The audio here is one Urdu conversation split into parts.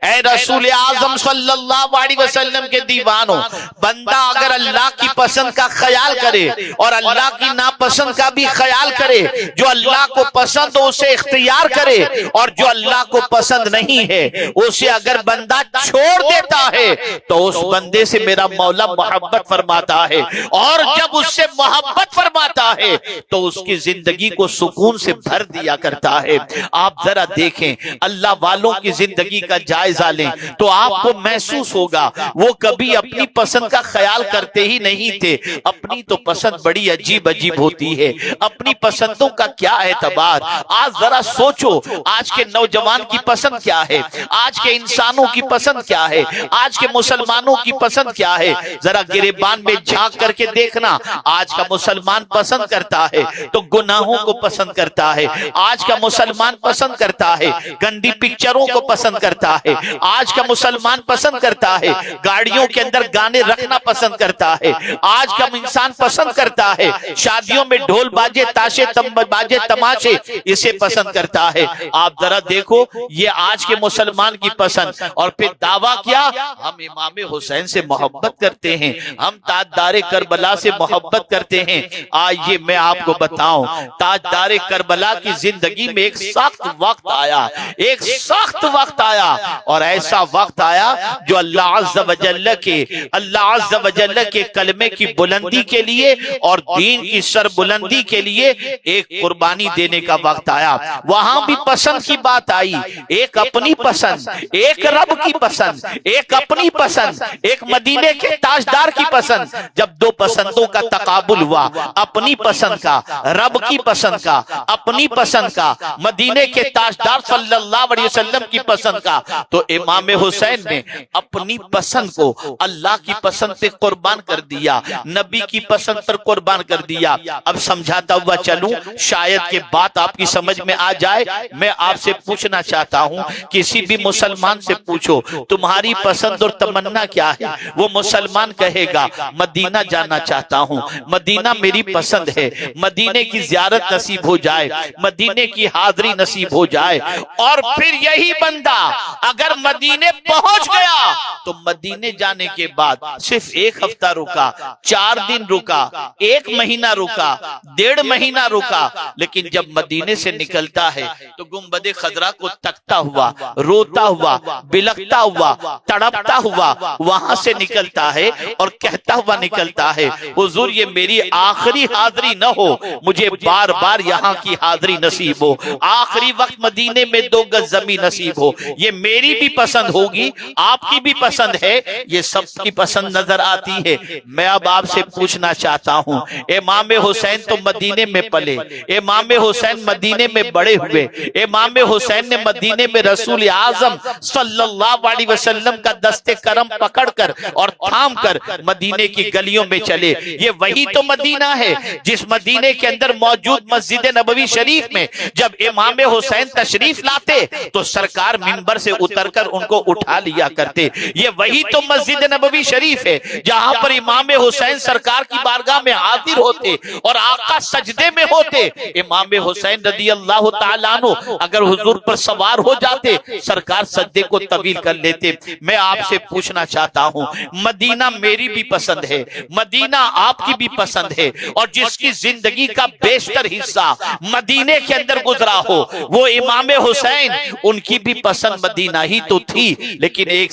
اے رسول اعظم صلی اللہ علیہ وسلم کے دیوانوں، بندہ اگر اللہ کی پسند کا خیال کرے اور اللہ کی ناپسند کا بھی خیال کرے، جو اللہ کو پسند ہو اسے اختیار کرے اور جو اللہ کو پسند نہیں ہے اسے اگر بندہ چھوڑ دیتا ہے تو اس بندے سے میرا مولا محبت فرماتا ہے، اور جب اس سے محبت فرماتا ہے تو اس کی زندگی کو سکون سے بھر دیا کرتا ہے۔ آپ ذرا دیکھیں اللہ والوں کی زندگی کا جائزہ لیں تو آپ کو محسوس ہوگا وہ کبھی اپنی پسند کا خیال کرتے ہی نہیں تھے۔ اپنی تو پسند بڑی عجیب عجیب ہوتی ہے، اپنی پسندوں کا کیا اعتبار۔ آج ذرا سوچو آج کے نوجوان کی پسند کیا ہے، آج کے انسانوں کی پسند کیا ہے، آج کے مسلمانوں کی پسند کیا ہے۔ ذرا گریبان میں جھانک کر کے دیکھنا، آج کا مسلمان پسند کرتا ہے تو گناہوں کو پسند کرتا ہے، آج کا مسلمان پسند کرتا ہے گندی پکچروں کو پسند کرتا ہے، آج کا مسلمان پسند کرتا ہے گاڑیوں کے اندر گانے رکھنا پسند کرتا ہے، آج کا انسان پسند کرتا ہے شادیوں میں ڈھول باجے تاشے باجے تماشے اسے پسند کرتا ہے۔ آپ ذرا دیکھو یہ آج کے مسلمان کی پسند، اور پھر دعویٰ کیا ہم امام حسین سے محبت کرتے ہیں، ہم تاجدار کربلا سے محبت کرتے ہیں۔ آئیے میں آپ کو بتاؤں تاجدار کربلا کی زندگی میں ایک سخت وقت آیا، ایک سخت وقت آیا، اور ایسا وقت آیا جو اللہ عز و جل کے کلمے کی بلندی کے لیے اور دین کی سر بلندی کے لیے ایک قربانی دینے کا وقت آیا۔ وہاں بھی پسند کی بات آئی، ایک اپنی پسند، ایک رب کی پسند، ایک اپنی پسند، ایک مدینے کے تاجدار کی پسند۔ جب دو پسندوں کا تقابل ہوا، اپنی پسند کا، رب کی پسند کا، اپنی پسند کا، مدینے کے تاجدار صلی اللہ علیہ وسلم کی پسند کا، تو امام حسین نے اپنی پسند کو اللہ کی پسند پہ قربان کر دیا، نبی کی پسند پر قربان کر دیا۔ اب سمجھاتا ہوا چلوں شاید کہ بات آپ کی سمجھ میں آ جائے۔ میں آپ سے پوچھنا چاہتا ہوں، کسی بھی مسلمان سے پوچھو تمہاری پسند اور تمنا کیا ہے، وہ مسلمان کہے گا مدینہ جانا چاہتا ہوں، مدینہ میری پسند ہے، مدینے کی زیارت نصیب ہو جائے، مدینے کی حاضری نصیب ہو جائے۔ اور پھر یہی بندہ اگر مدینے پہنچ گیا تو مدینے جانے کے بعد صرف ایک ہفتہ رکا، 4 دن رکا، 1 مہینہ رکا، 1.5 مہینہ رکا، لیکن جب مدینے سے نکلتا ہے تو گنبد خضرا کو تکتا ہوا، روتا ہوا، بلکتا ہوا، تڑپتا ہوا وہاں سے نکلتا ہے اور کہتا ہوا نکلتا ہے حضور یہ میری آخری حاضری نہ ہو، مجھے بار بار یہاں کی حاضری نصیب ہو، آخری وقت مدینے میں 2 گز زمین نصیب ہو۔ یہ میری بھی پسند ہوگی، آپ کی بھی پسند ہے، یہ سب کی پسند نظر آتی ہے۔ میں اب آپ سے پوچھنا چاہتا ہوں، امام حسین تو مدینے میں پلے، امام حسین مدینے میں بڑے ہوئے، امام حسین نے مدینے میں رسول اعظم صلی اللہ علیہ وسلم کا دست کرم پکڑ کر اور تھام کر مدینے کی گلیوں میں چلے۔ یہ وہی تو مدینہ ہے جس مدینے کے اندر موجود مسجد نبوی شریف میں جب امام حسین تشریف لاتے تو سرکار منبر سے اتر کر ان کو اٹھا لیا کرتے۔ یہ وہی تو مسجد نبوی شریف ہے جہاں پر امام حسین سرکار کی بارگاہ میں حاضر ہوتے اور آقا سجدے میں ہوتے۔ امام حسین رضی اللہ تعالیٰ عنہ اگر حضور پر سوار ہو جاتے سرکار سجدے کو طویل کر لیتے۔ میں آپ سے پوچھنا چاہتا ہوں، مدینہ میری بھی پسند ہے، مدینہ آپ کی بھی پسند ہے، اور جس کی زندگی کا بیشتر حصہ مدینے کے اندر گزرا ہو وہ امام حسین، ان کی بھی پسند مدینہ ہی تو تھی، لیکن ایک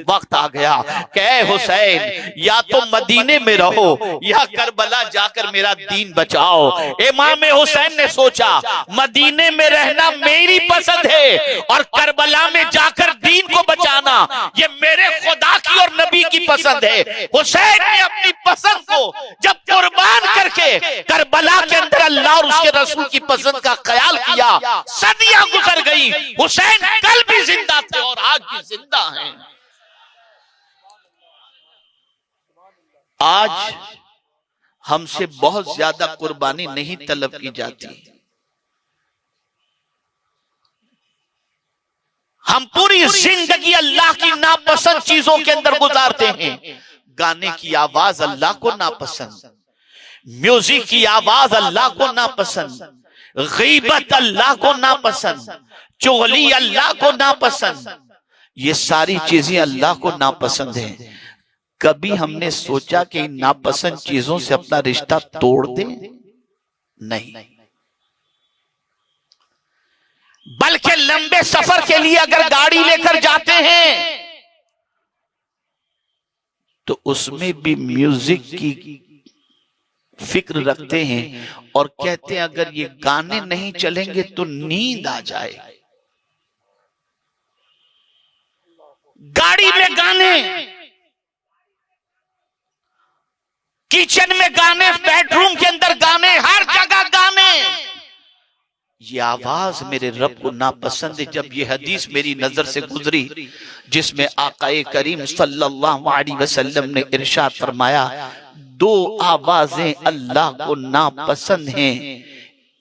وقت آ گیا کہ اے حسین یا تو مدینے میں رہو یا کربلا جا کر میرا دین بچاؤ۔ امام حسین نے سوچا مدینے میں رہنا میری پسند ہے اور کربلا میں جا کر دین کو بچانا یہ میرے خدا کی اور نبی کی پسند ہے۔ حسین نے اپنی پسند کو جب قربان کر کے کربلا کے اندر اللہ اور اس کے رسول کی پسند کا خیال کیا، صدیاں گزر گئی، حسین کل بھی زندہ تھے اور آج بھی زندہ ہیں۔ آج ہم سے بہت زیادہ قربانی نہیں طلب کی جاتی، ہم پوری زندگی اللہ کی ناپسند چیزوں کے اندر گزارتے ہیں۔ گانے کی آواز اللہ کو ناپسند، میوزک کی آواز اللہ کو ناپسند، غیبت اللہ کو ناپسند، چغلی اللہ کو ناپسند، یہ ساری چیزیں اللہ کو ناپسند ہیں. کبھی ہم نے سوچا کہ ان ناپسند چیزوں سے اپنا رشتہ توڑ دیں؟ نہیں. بلکہ لمبے سفر کے لیے اگر گاڑی لے کر جاتے ہیں تو اس میں بھی میوزک کی فکر رکھتے ہیں اور کہتے ہیں اگر یہ گانے نہیں چلیں گے تو نیند آ جائے. گاڑی میں گانے، کچن میں گانے، بیڈ روم کے اندر گانے، ہر جگہ گانے. یہ آواز میرے رب کو ناپسند ہے. جب یہ حدیث میری نظر سے گزری جس میں آقا کریم صلی اللہ علیہ وسلم نے ارشاد فرمایا دو آوازیں اللہ کو ناپسند ہیں،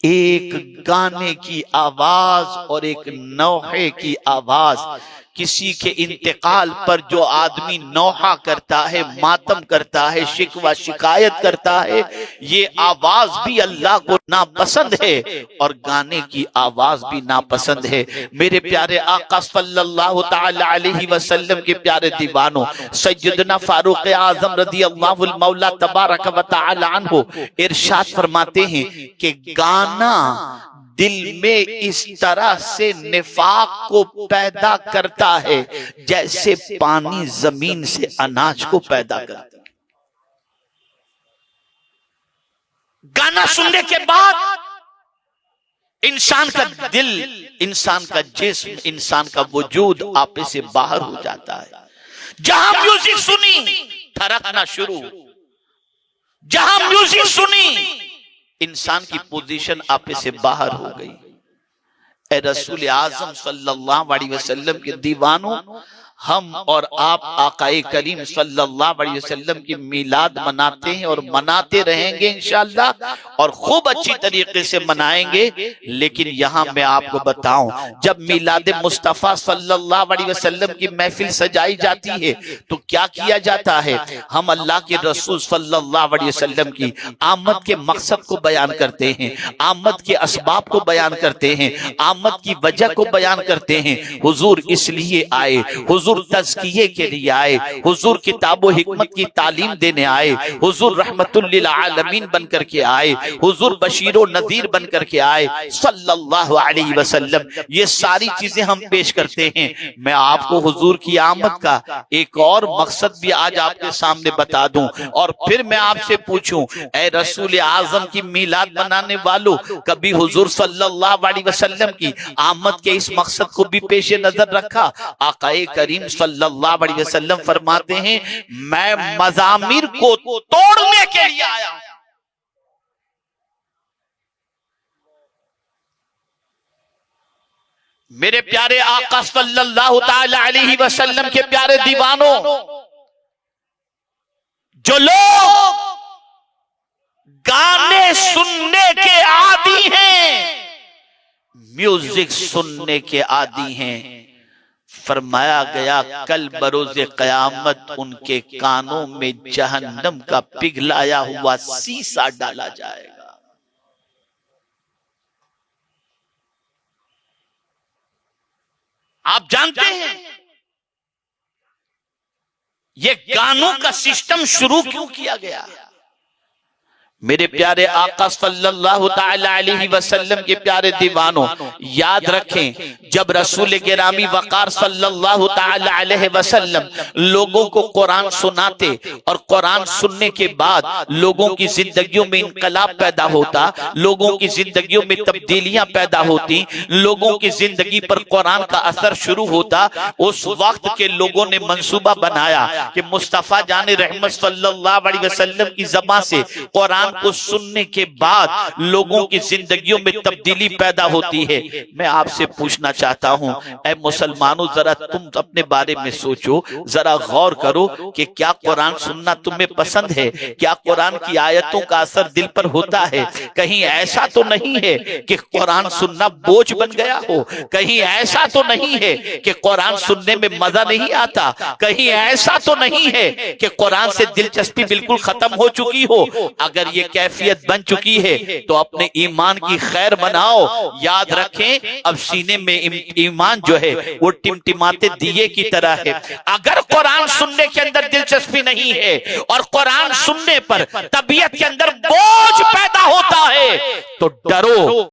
ایک گانے کی آواز اور ایک نوحے کی آواز. کسی کے انتقال پر جو آدمی نوحہ کرتا ہے، ماتم کرتا ہے، شکوہ شکایت کرتا ہے، یہ آواز بھی اللہ کو ناپسند ہے اور گانے کی آواز بھی ناپسند ہے. میرے پیارے آقا صلی اللہ تعالی علیہ وسلم کے پیارے دیوانوں، سیدنا فاروق اعظم رضی اللہ المولا تبارک و تعالی عنہ ارشاد فرماتے ہیں کہ گانا دل میں اس طرح سے نفاق کو پیدا کرتا ہے جیسے پانی زمین سے اناج کو پیدا کرتا ہے. گانا سننے کے بعد انسان کا دل، انسان کا جسم، انسان کا وجود آپے سے باہر ہو جاتا ہے. جہاں میوزک سنی تھرکنا شروع، جہاں میوزک سنی انسان کی پوزیشن آپے سے باہر ہو گئی. اے رسول اعظم صلی اللہ علیہ وسلم کے دیوانوں، ہم اور آپ آقا کریم صلی اللہ علیہ وسلم کی میلاد مناتے ہیں اور مناتے رہیں گے انشاءاللہ، اور خوب اچھی طریقے سے منائیں گے. لیکن یہاں میں آپ کو بتاؤں، جب میلاد مصطفیٰ صلی اللہ علیہ وسلم کی محفل سجائی جاتی ہے تو کیا کیا جاتا ہے؟ ہم اللہ کے رسول صلی اللہ علیہ وسلم کی آمد کے مقصد کو بیان کرتے ہیں، آمد کے اسباب کو بیان کرتے ہیں، آمد کی وجہ کو بیان کرتے ہیں. حضور اس لیے آئے، حضور تزکیے کے لیے آئے، حضور کتاب و حکمت کی تعلیم دینے آئے، حضور رحمت للعالمین بن کر کے آئے، حضور بشیر و نذیر بن کر کے آئے صلی اللہ علیہ وسلم. یہ ساری چیزیں ہم پیش کرتے ہیں. میں آپ کو حضور کی آمد کا ایک اور مقصد بھی آج آپ کے سامنے بتا دوں، اور پھر میں آپ سے پوچھوں اے رسول اعظم کی میلاد منانے والوں، کبھی حضور صلی اللہ علیہ وسلم کی آمد کے اس مقصد کو بھی پیش نظر رکھا؟ آقا کریم صلی اللہ علیہ وسلم فرماتے ہیں میں مزامیر کو توڑنے کے لیے آیا ہوں. میرے پیارے آقا صلی اللہ تعالی علیہ وسلم کے پیارے دیوانوں، جو لوگ گانے سننے کے عادی ہیں، میوزک سننے کے عادی ہیں، فرمایا گیا کل بروز قیامت ان کے کانوں میں جہنم کا پگھلایا ہوا سیسا ڈالا جائے گا. آپ جانتے ہیں یہ گانوں کا سسٹم شروع کیوں کیا گیا؟ میرے پیارے آقا صلی اللہ تعالی علیہ وسلم کے پیارے دیوانوں، یاد رکھیں جب رسول گرامی وقار صلی اللہ تعالی علیہ وسلم لوگوں کو قرآن سناتے اور قرآن سننے کے بعد لوگوں کی زندگیوں میں انقلاب پیدا ہوتا، لوگوں کی زندگیوں میں تبدیلیاں پیدا ہوتی، لوگوں کی زندگی پر قرآن کا اثر شروع ہوتا، اس وقت کے لوگوں نے منصوبہ بنایا کہ مصطفیٰ جان رحمت صلی اللہ علیہ وسلم کی زبان سے قرآن کو سننے کے بعد لوگوں کی زندگیوں میں تبدیلی پیدا ہوتی ہے. میں آپ سے پوچھنا چاہتا ہوں اے مسلمانوں، ذرا تم اپنے بارے میں سوچو، ذرا غور کرو کہ کیا قرآن سننا تمہیں پسند ہے؟ کیا قرآن کی آیتوں کا اثر دل پر ہوتا ہے؟ کہیں ایسا تو نہیں ہے کہ قرآن سننا بوجھ بن گیا ہو؟ کہیں ایسا تو نہیں ہے کہ قرآن سننے میں مزہ نہیں آتا؟ کہیں ایسا تو نہیں ہے کہ قرآن سے دلچسپی بالکل ختم ہو چکی ہو؟ اگر یہ کیفیت بن چکی ہے تو اپنے ایمان کی خیر بناؤ. یاد رکھیں اب سینے میں ایمان جو ہے وہ ٹمٹماتے دیے کی طرح ہے. اگر قرآن سننے کے اندر دلچسپی نہیں ہے اور قرآن سننے پر طبیعت کے اندر بوجھ پیدا ہوتا ہے تو ڈرو.